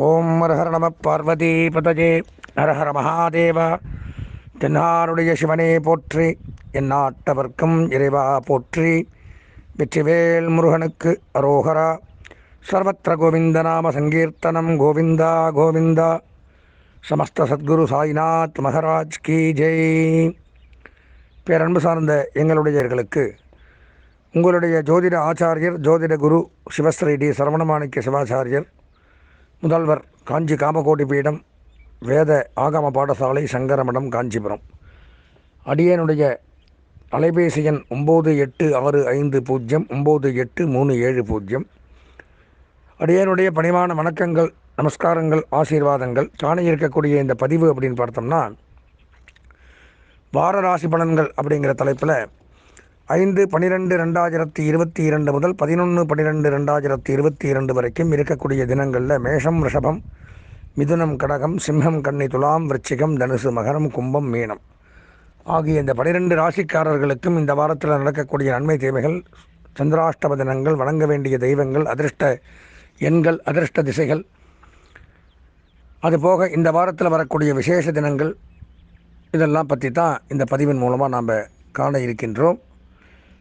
ஓம் ஹரஹர நம பார்வதி பதஜே ஹரஹர மகாதேவா. தென்னாருடைய சிவனே போற்றி, எந்நாட்டவர்க்கும் இறைவா போற்றி. வெற்றிவேல் முருகனுக்கு அரோகரா. சர்வத்திர கோவிந்த நாம சங்கீர்த்தனம். கோவிந்தா கோவிந்தா. சமஸ்த சத்குரு சாய்நாத் மகராஜ் கி ஜெய். பேரன்பு சார்ந்த எங்களுடையர்களுக்கு உங்களுடைய ஜோதிட ஆச்சாரியர் ஜோதிட குரு சிவஸ்ரீ டி சரவணமாணிக்க சிவாச்சாரியர், முதல்வர், காஞ்சி காமகோடி பீடம், வேத ஆகம பாடசாலை, சங்கரமடம், காஞ்சிபுரம். அடியனுடைய அலைபேசி எண் 9865098370. அடியனுடைய பணிவான வணக்கங்கள், நமஸ்காரங்கள், ஆசீர்வாதங்கள். காண இருக்கக்கூடிய இந்த பதிவு அப்படின்னு பார்த்தோம்னா, வார ராசி பலன்கள் அப்படிங்கிற தலைப்பில் 5/12/2022 முதல் 11/12/2022 வரைக்கும் இருக்கக்கூடிய தினங்களில் மேஷம், ரிஷபம், மிதுனம், கடகம், சிம்மம், கன்னி, துலாம், விருச்சிகம், தனுசு, மகரம், கும்பம், மீனம் ஆகிய இந்த 12 ராசிக்காரர்களுக்கும் இந்த வாரத்தில் நடக்கக்கூடிய நன்மை தீமைகள், சந்திராஷ்டம தினங்கள், வணங்க வேண்டிய தெய்வங்கள், அதிர்ஷ்ட எண்கள், அதிர்ஷ்ட திசைகள், அதுபோக இந்த வாரத்தில் வரக்கூடிய விசேஷ தினங்கள், இதெல்லாம் பற்றி தான் இந்த பதிவின் மூலமாக நாம் காண இருக்கின்றோம்.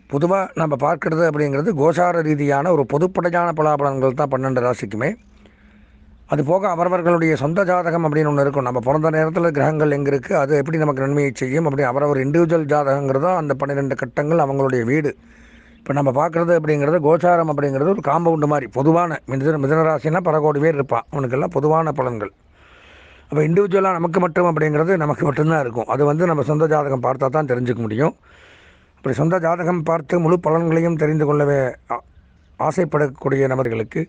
பொதுவாக நம்ம பார்க்குறது அப்படிங்கிறது கோசார ரீதியான ஒரு பொதுப்படையான பலாபலன்கள் தான் 12 ராசிக்குமே. அதுபோக அவரவர்களுடைய சொந்த ஜாதகம் அப்படின்னு ஒன்று இருக்கும். நம்ம பிறந்த நேரத்தில் கிரகங்கள் எங்கே இருக்குது, அது எப்படி நமக்கு நன்மையை செய்யும், அப்படி அவரவர் இண்டிவிஜுவல் ஜாதகங்கிறதோ அந்த 12 கட்டங்கள் அவங்களுடைய வீடு. இப்போ நம்ம பார்க்குறது அப்படிங்கிறது கோசாரம் அப்படிங்கிறது ஒரு காம்பவுண்டு மாதிரி பொதுவான மிதனராசினா பல கோடி பேர் இருப்பான், அவனுக்கெல்லாம் பொதுவான பலன்கள். அப்போ இண்டிவிஜுவலாக நமக்கு மட்டும் அப்படிங்கிறது நமக்கு மட்டும்தான் இருக்கும். அது நம்ம சொந்த ஜாதகம் பார்த்தா தான் தெரிஞ்சுக்க முடியும். அப்படி சொந்த ஜாதகம் பார்த்து முழு பலன்களையும் தெரிந்து கொள்ளவே ஆசைப்படக்கூடிய நபர்களுக்கு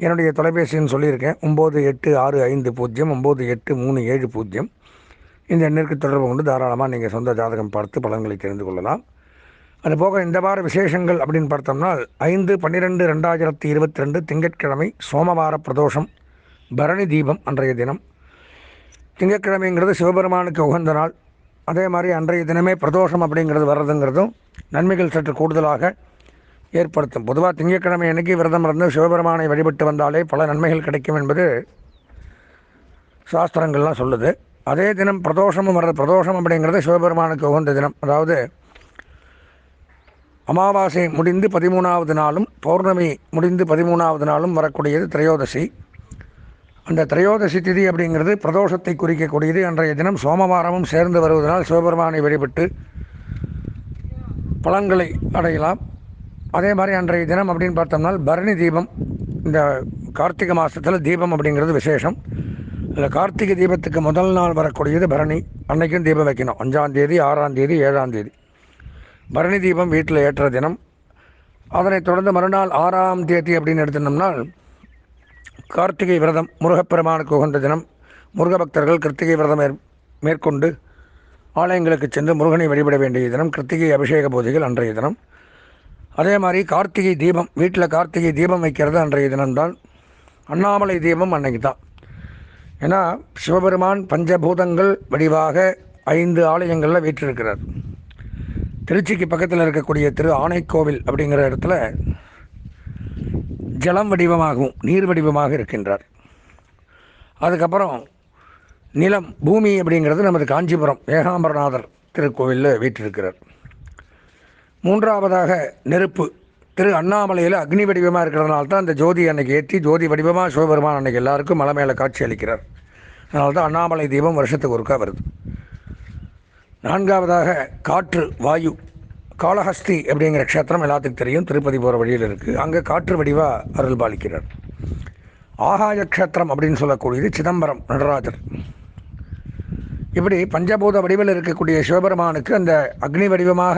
என்னுடைய தொலைபேசின்னு சொல்லியிருக்கேன். 9865098370. இந்த எண்ணிற்கு தொடர்பு கொண்டு தாராளமாக நீங்கள் சொந்த ஜாதகம் பார்த்து பலன்களை தெரிந்து கொள்ளலாம். அதுபோக இந்த வார விசேஷங்கள் அப்படின்னு பார்த்தோம்னா, 5/12/2022 திங்கட்கிழமை சோமவார பிரதோஷம், பரணி தீபம் அன்றைய தினம். திங்கட்கிழமைங்கிறது சிவபெருமானுக்கு உகந்த நாள். அதே மாதிரி அன்றைய தினமே பிரதோஷம் அப்படிங்கிறது வர்றதுங்கிறதும் நன்மைகள் சற்று கூடுதலாக ஏற்படுத்தும். பொதுவாக திங்கட்கிழமை அன்னைக்கு விரதம் இருந்து சிவபெருமானை வழிபட்டு வந்தாலே பல நன்மைகள் கிடைக்கும் என்பது சாஸ்திரங்கள்லாம் சொல்லுது. அதே தினம் பிரதோஷமும் வர்றது. பிரதோஷம் அப்படிங்கிறது சிவபெருமானுக்கு உகந்த தினம். அதாவது அமாவாசை முடிந்து 13வது நாளும் பௌர்ணமி முடிந்து 13வது நாளும் வரக்கூடியது திரையோதசி. அந்த திரையோதசி திதி அப்படிங்கிறது பிரதோஷத்தை குறிக்கக்கூடியது. அன்றைய தினம் சோமவாரமும் சேர்ந்து வருவதனால் சிவபெருமானை வழிபட்டு பலன்களை அடையலாம். அதே மாதிரி அன்றைய தினம் அப்படின்னு பார்த்தோம்னா பரணி தீபம். இந்த கார்த்திகை மாதத்தில் தீபம் அப்படிங்கிறது விசேஷம். அதில் கார்த்திகை தீபத்துக்கு முதல் நாள் வரக்கூடியது பரணி. அன்றைக்கும் தீபம் வைக்கணும். 5ஆம் தேதி, 6ஆம் தேதி, 7ஆம் தேதி பரணி தீபம் வீட்டில் ஏற்ற தினம். அதனைத் தொடர்ந்து மறுநாள் 6ஆம் தேதி அப்படின்னு எடுத்துனோம்னா கார்த்திகை விரதம், முருகப்பெருமானுக்கு உகந்த தினம். முருக பக்தர்கள் கிருத்திகை விரதம் மேற்கொண்டு ஆலயங்களுக்கு சென்று முருகனை வழிபட வேண்டிய தினம். கிருத்திகை அபிஷேக பூஜைகள் அன்றைய தினம். அதே மாதிரி கார்த்திகை தீபம், வீட்டில் கார்த்திகை தீபம் வைக்கிறது அன்றைய தினம்தான். அண்ணாமலை தீபம் அன்னைக்கு தான். ஏன்னா சிவபெருமான் பஞ்சபூதங்கள் வடிவாக 5 ஆலயங்களில் வீற்றிருக்கிறார். திருச்சிக்கு பக்கத்தில் இருக்கக்கூடிய திரு ஆனைக்கோவில் அப்படிங்கிற இடத்துல ஜலம் வடிவமாகவும் நீர் வடிவமாக இருக்கின்றார். அதுக்கப்புறம் நிலம், பூமி அப்படிங்கிறது நமது காஞ்சிபுரம் ஏகாம்பரநாதர் திருக்கோவிலில் வீற்றிருக்கிறார். 3ஆவதாக நெருப்பு, திரு அண்ணாமலையில் அக்னி வடிவமாக இருக்கிறதுனால தான் அந்த ஜோதி அன்னைக்கு ஏற்றி ஜோதி வடிவமாக சிவபெருமான் அன்னைக்கு எல்லாருக்கும் மலை மேலே காட்சி அளிக்கிறார். அதனால தான் அண்ணாமலை தீபம் வருஷத்துக்கு ஒருக்கா வருது. 4ஆவதாக காற்று, வாயு. காளஹஸ்தி அப்படிங்கிற க்ஷேத்திரம் எல்லாத்துக்கும் தெரியும், திருப்பதி போகிற வழியில் இருக்குது. அங்கே காற்று வடிவாக அருள் பாலிக்கிறார். ஆகாய க்ஷேத்திரம் அப்படின்னு சொல்லக்கூடியது சிதம்பரம் நடராஜர். இப்படி பஞ்சபூத வடிவில் இருக்கக்கூடிய சிவபெருமானுக்கு அந்த அக்னி வடிவமாக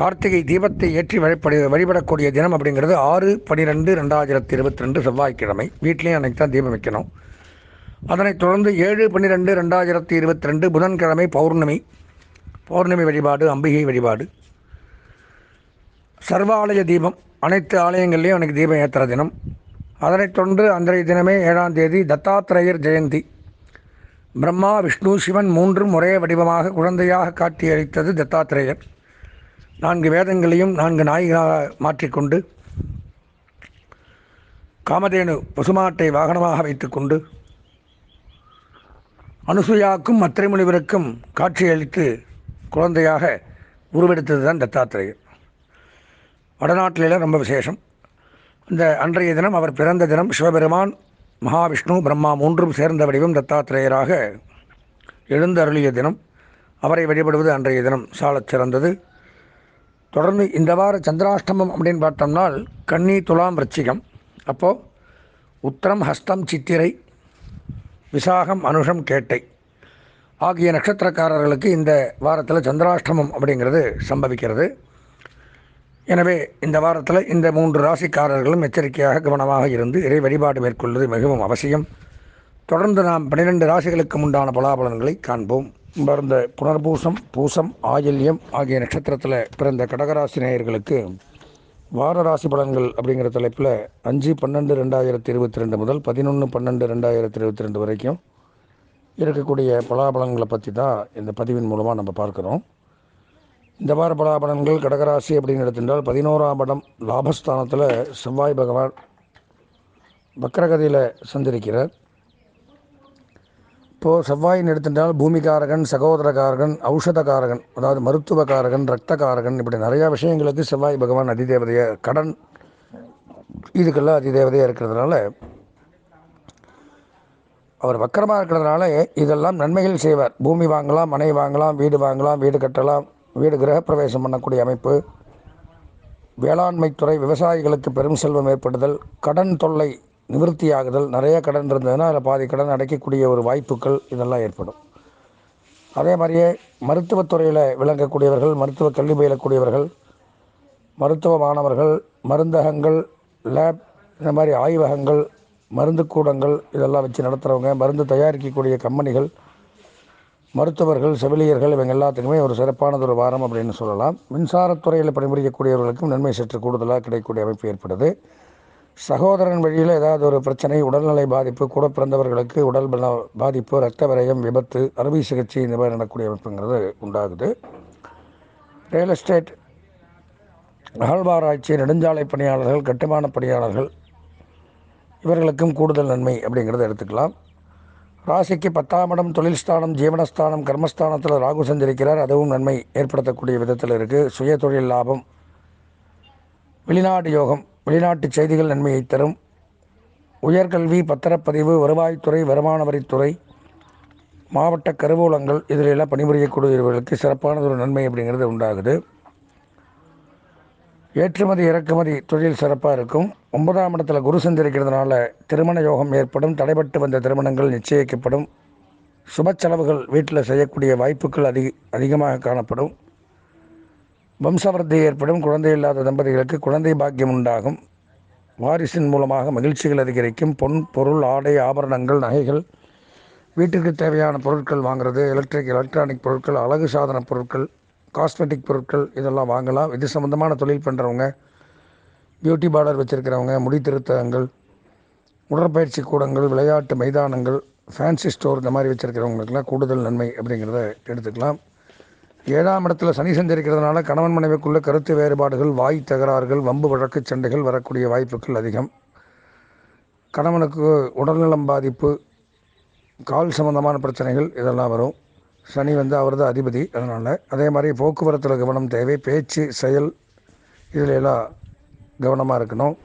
கார்த்திகை தீபத்தை ஏற்றி வழிபடக்கூடிய தினம் அப்படிங்கிறது 6/12/2022 செவ்வாய்க்கிழமை. வீட்லேயும் அன்றைக்கி தான் தீபம் வைக்கணும். அதனைத் தொடர்ந்து 7/12/2022 புதன்கிழமை பௌர்ணமி. பௌர்ணமி வழிபாடு, அம்பிகை வழிபாடு, சர்வாலய தீபம். அனைத்து ஆலயங்கள்லேயும் அன்றைக்கி தீபம் ஏற்றுற தினம். அதனைத் தொடர்ந்து அன்றைய தினமே 7ஆம் தேதி தத்தாத்திரேயர் ஜெயந்தி. பிரம்மா, விஷ்ணு, சிவன் 3ம் ஒரே வடிவமாக குழந்தையாக காட்சியளித்தது தத்தாத்திரேயர். 4 வேதங்களையும் 4 நாய்களாக மாற்றிக்கொண்டு காமதேனு பசுமாட்டை வாகனமாக வைத்துக்கொண்டு அனுசுயாவுக்கும் அத்திரை முனிவருக்கும் காட்சியளித்து குழந்தையாக உருவெடுத்தது தான் தத்தாத்திரேயர். வடநாட்டிலெல்லாம் ரொம்ப விசேஷம். இந்த அன்றைய தினம் அவர் பிறந்த தினம். சிவபெருமான், மகாவிஷ்ணு, பிரம்மா மூன்றும் சேர்ந்த வடிவம் தத்தாத்திரேயராக எழுந்தருளிய தினம். அவரை வழிபடுவது அன்றைய தினம் சாலச் சிறந்தது. தொடர்ந்து இந்த வார சந்திராஷ்டமம் அப்படின்னு பார்த்தோம்னால் கன்னி, துலாம், விருச்சிகம். அப்போது உத்திரம், ஹஸ்தம், சித்திரை, விசாகம், அனுஷம், கேட்டை ஆகிய நட்சத்திரக்காரர்களுக்கு இந்த வாரத்தில் சந்திராஷ்டமம் அப்படிங்கிறது சம்பவிக்கிறது. எனவே இந்த வாரத்தில் இந்த 3 ராசிக்காரர்களும் எச்சரிக்கையாக கவனமாக இருந்து இறை வழிபாடு மேற்கொள்வது மிகவும் அவசியம். தொடர்ந்து நாம் 12 ராசிகளுக்கு உண்டான பலாபலன்களை காண்போம். இந்த புனர்பூசம், பூசம், ஆயில்யம் ஆகிய நட்சத்திரத்தில் பிறந்த கடகராசி நேயர்களுக்கு வார ராசி பலன்கள் அப்படிங்கிற தலைப்பில் 5/12/2022 முதல் 11/12/2022 வரைக்கும் இருக்கக்கூடிய பலாபலன்களை பற்றி தான் இந்த பதிவின் மூலமாக நம்ம பார்க்குறோம். இந்த வார பலாபலன்கள் கடகராசி அப்படின்னு எடுத்துட்டால் 11ஆம் இடம் லாபஸ்தானத்தில் செவ்வாய் பகவான் வக்கரகதியில் சஞ்சரிக்கிறார். இப்போது செவ்வாயின் எடுத்துட்டால் பூமிகாரகன், சகோதரகாரகன், ஔஷதகாரகன், அதாவது மருத்துவகாரகன், இரத்தகாரகன், இப்படி நிறையா விஷயங்களுக்கு செவ்வாய் பகவான் அதிதேவதையாக, கடன் இதுக்கெல்லாம் அதிதேவதையாக இருக்கிறதுனால, அவர் வக்கரமாக இருக்கிறதுனால இதெல்லாம் நன்மைகள் செய்வார். பூமி வாங்கலாம், மனை வாங்கலாம், வீடு வாங்கலாம், வீடு கட்டலாம், வீடு கிரகப்பிரவேசம் பண்ணக்கூடிய அமைப்பு, வேளாண்மைத்துறை, விவசாயிகளுக்கு பெரும் செல்வம் ஏற்படுதல், கடன் தொல்லை நிவர்த்தியாகுதல், நிறைய கடன் இருந்ததுன்னா அதில் பாதி கடன் அடைக்கக்கூடிய ஒரு வாய்ப்புகள் இதெல்லாம் ஏற்படும். அதே மாதிரியே மருத்துவத்துறையில் விளங்கக்கூடியவர்கள், மருத்துவ கல்வி பயிலக்கூடியவர்கள், மருத்துவ மாணவர்கள், மருந்தகங்கள், லேப், இந்த மாதிரி ஆய்வகங்கள், மருந்து கூடங்கள் இதெல்லாம் வச்சு நடத்துகிறவங்க, மருந்து தயாரிக்கக்கூடிய கம்பெனிகள், மருத்துவர்கள், செவிலியர்கள், இவங்க எல்லாத்துக்குமே ஒரு சிறப்பானது ஒரு வாரம் அப்படின்னு சொல்லலாம். மின்சாரத்துறையில் பணிபுரியக்கூடியவர்களுக்கும் நன்மை சற்று கூடுதலாக கிடைக்கக்கூடிய அமைப்பு ஏற்படுது. சகோதரன் வழியில் ஏதாவது ஒரு பிரச்சனை, உடல்நிலை பாதிப்பு, கூட பிறந்தவர்களுக்கு உடல் பாதிப்பு, இரத்த விரயம், விபத்து, அறுவை சிகிச்சை இந்த மாதிரி நடக்கக்கூடிய அமைப்புங்கிறது உண்டாகுது. ரியல் எஸ்டேட், அகழ்வாராய்ச்சி, நெடுஞ்சாலை பணியாளர்கள், கட்டுமான பணியாளர்கள் இவர்களுக்கும் கூடுதல் நன்மை அப்படிங்கிறத எடுத்துக்கலாம். ராசிக்கு 10ஆம் இடம் தொழில் ஸ்தானம், ஜீவனஸ்தானம், கர்மஸ்தானத்தில் ராகு சஞ்சரிக்கிறார். அதுவும் நன்மை ஏற்படுத்தக்கூடிய விதத்தில் இருக்குது. சுய தொழில் லாபம், வெளிநாடு யோகம், வெளிநாட்டு செய்திகள் நன்மையை தரும். உயர்கல்வி, பத்திரப்பதிவு, வருவாய்த்துறை, வருமான வரித்துறை, மாவட்ட கருவூலங்கள் இதிலெல்லாம் பணிபுரியக்கூடியவர்களுக்கு சிறப்பானது ஒரு நன்மை அப்படிங்கிறது உண்டாகுது. ஏற்றுமதி இறக்குமதி தொழில் சிறப்பாக இருக்கும். 9ஆம் இடத்துல குரு சஞ்சரிக்கிறதுனால திருமண யோகம் ஏற்படும். தடைபட்டு வந்த திருமணங்கள் நிச்சயிக்கப்படும். சுப செலவுகள் வீட்டில் செய்யக்கூடிய வாய்ப்புகள் அதிகமாக காணப்படும். வம்சவர்த்தி ஏற்படும். குழந்தை இல்லாத தம்பதிகளுக்கு குழந்தை பாக்கியம் உண்டாகும். வாரிசின் மூலமாக மகிழ்ச்சிகள் அதிகரிக்கும். பொன், பொருள், ஆடை, ஆபரணங்கள், நகைகள், வீட்டுக்கு தேவையான பொருட்கள் வாங்குறது, எலக்ட்ரானிக் பொருட்கள், அழகு சாதன பொருட்கள், காஸ்மெட்டிக் பொருட்கள் இதெல்லாம் வாங்கலாம். இது சம்மந்தமான தொழில் பண்ணுறவங்க, பியூட்டி பார்லர் வச்சுருக்கிறவங்க, முடி திருத்தங்கள், உடற்பயிற்சி கூடங்கள், விளையாட்டு மைதானங்கள், ஃபேன்சி ஸ்டோர் இந்த மாதிரி வச்சுருக்கிறவங்களுக்கெல்லாம் கூடுதல் நன்மை அப்படிங்கிறத எடுத்துக்கலாம். 7ஆம் இடத்துல சனி சஞ்சரிக்கிறதுனால கணவன் மனைவிக்குள்ள கருத்து வேறுபாடுகள், வாய் தகராறுகள், வம்பு வழக்கு சண்டைகள் வரக்கூடிய வாய்ப்புகள் அதிகம். கணவனுக்கு உடல்நலம் பாதிப்பு, கால் சம்பந்தமான பிரச்சனைகள் இதெல்லாம் வரும். சனி அவர் தான் அதிபதி, அதனால். அதே மாதிரி போக்குவரத்தில் கவனம் தேவை. பேச்சு, செயல் இதில் எல்லாம் கவனமாக இருக்கணும்.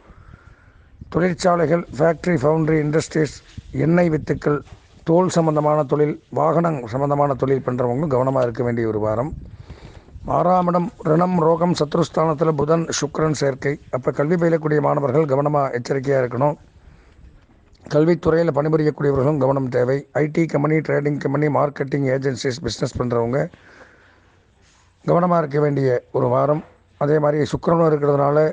தொழிற்சாலைகள், ஃபேக்ட்ரி, ஃபவுண்ட்ரி, இண்டஸ்ட்ரீஸ், எண்ணெய் வித்துக்கள், தோல் சம்பந்தமான தொழில், வாகனம் சம்பந்தமான தொழில் பண்ணுறவங்களும் கவனமாக இருக்க வேண்டிய ஒரு வாரம். 6ஆம் இடம் ரிணம், ரோகம், சத்ருஸ்தானத்தில் புதன், சுக்கிரன் சேர்க்கை. அப்போ கல்வி பயிலக்கூடிய மாணவர்கள் கவனமாக எச்சரிக்கையாக இருக்கணும். கல்வித்துறையில் பணிபுரியக்கூடியவர்களும் கவனம் தேவை. IT company, trading company, marketing agencies, business பண்ணுறவங்க கவனமாக இருக்க வேண்டிய ஒரு வாரம். அதே மாதிரி சுக்கிரனும் இருக்கிறதுனால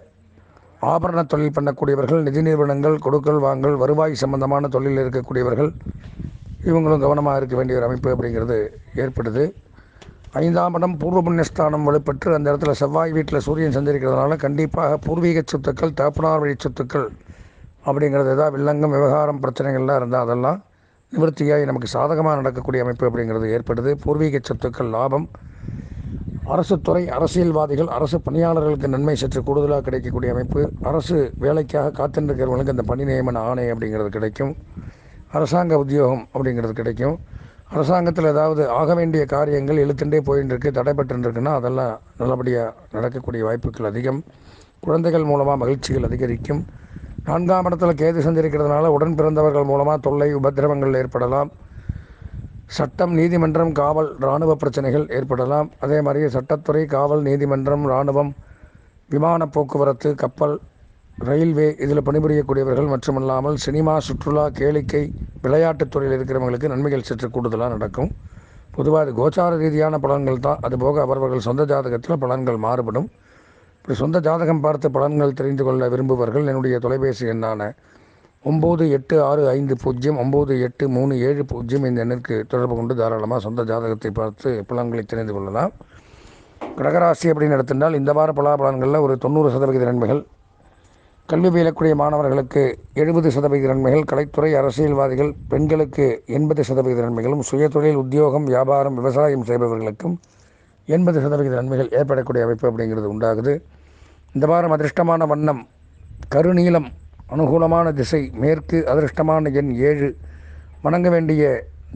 ஆபரண தொழில் பண்ணக்கூடியவர்கள், நிதி நிறுவனங்கள், கொடுக்கல் வாங்கல், வருவாய் சம்பந்தமான தொழிலில் இருக்கக்கூடியவர்கள் இவங்களும் கவனமாக இருக்க வேண்டிய ஒரு அமைப்பு அப்படிங்கிறது ஏற்படுது. 5ஆம் இடம் பூர்வ புண்ணியஸ்தானம் வலுப்பெற்று அந்த இடத்துல செவ்வாய் வீட்டில் சூரியன் சஞ்சரிக்கிறதுனால கண்டிப்பாக பூர்வீக சொத்துக்கள், தகப்பனார் வழி சொத்துக்கள் அப்படிங்கிறது ஏதாவது வில்லங்கம், விவகாரம், பிரச்சனைகள்லாம் இருந்தால் அதெல்லாம் நிவர்த்தியாகி நமக்கு சாதகமாக நடக்கக்கூடிய அமைப்பு அப்படிங்கிறது ஏற்படுது. பூர்வீக சொத்துக்கள் லாபம். அரசு துறை, அரசியல்வாதிகள், அரசு பணியாளர்களுக்கு நன்மை சற்று கூடுதலாக கிடைக்கக்கூடிய அமைப்பு. அரசு வேலைக்காக காத்திருக்கிறவங்களுக்கு அந்த பணி நியமன ஆணை அப்படிங்கிறது கிடைக்கும். அரசாங்க உத்தியோகம் அப்படிங்கிறது கிடைக்கும். அரசாங்கத்தில் ஏதாவது ஆக வேண்டிய காரியங்கள் இழுத்துட்டே போயின்னு இருக்கு, தடைபட்டுருக்குன்னா அதெல்லாம் நல்லபடியாக நடக்கக்கூடிய வாய்ப்புகள் அதிகம். குழந்தைகள் மூலமாக மகிழ்ச்சிகள் அதிகரிக்கும். 4ஆம் இடத்துல கேது சஞ்சரிக்கிறதுனால உடன் பிறந்தவர்கள் மூலமாக தொல்லை, உபத்திரவங்கள் ஏற்படலாம். சட்டம், நீதிமன்றம், காவல், இராணுவ பிரச்சனைகள் ஏற்படலாம். அதே மாதிரி சட்டத்துறை, காவல், நீதிமன்றம், இராணுவம், விமான போக்குவரத்து, கப்பல், ரயில்வே இதில் பணிபுரியக்கூடியவர்கள் மட்டுமல்லாமல் சினிமா, சுற்றுலா, கேளிக்கை, விளையாட்டுத் துறையில் இருக்கிறவங்களுக்கு நன்மைகள் சற்று கூடுதலாக நடக்கும். பொதுவாக அது கோச்சார ரீதியான பலன்கள் தான். அதுபோக அவர்கள் சொந்த ஜாதகத்தில் பலன்கள் மாறுபடும். இப்படி சொந்த ஜாதகம் பார்த்து பலன்கள் தெரிந்து கொள்ள விரும்புபவர்கள் என்னுடைய தொலைபேசி எண்ணான 9860598370 இந்த எண்ணிற்கு தொடர்பு கொண்டு தாராளமாக சொந்த ஜாதகத்தை பார்த்து பலன்களை தெரிந்து கொள்ளலாம். கடகராசி அப்படின்னு எடுத்திருந்தால் இந்த வார பலாபலன்களில் ஒரு 90% நன்மைகள், கல்வி பயிலக்கூடிய மாணவர்களுக்கு 70% நன்மைகள், கலைத்துறை, அரசியல்வாதிகள், பெண்களுக்கு 80% நன்மைகளும், சுயதொழில், உத்தியோகம், வியாபாரம், விவசாயம் செய்பவர்களுக்கும் 80% நன்மைகள் ஏற்படக்கூடிய அமைப்பு அப்படிங்கிறது உண்டாகுது. இந்த வாரம் அதிர்ஷ்டமான வண்ணம் கருநீலம், அனுகூலமான திசை மேற்கு, அதிர்ஷ்டமான எண் 7, வணங்க வேண்டிய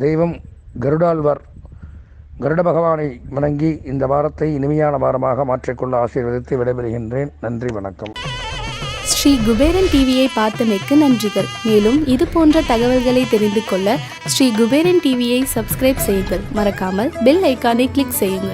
தெய்வம் கருடாழ்வார். கருட பகவானை வணங்கி இந்த வாரத்தை இனிமையான வாரமாக மாற்றிக்கொள்ள ஆசீர்வதித்து விடைபெறுகின்றேன். நன்றி, வணக்கம். ஸ்ரீ குபேரன் டிவியை பார்த்தமைக்கு நன்றிகள். மேலும் இது போன்ற தகவல்களை தெரிந்து கொள்ள ஸ்ரீ குபேரன் டிவியை சப்ஸ்கிரைப் செய்யுங்கள். மறக்காமல் பெல் ஐக்கானை கிளிக் செய்யுங்கள்.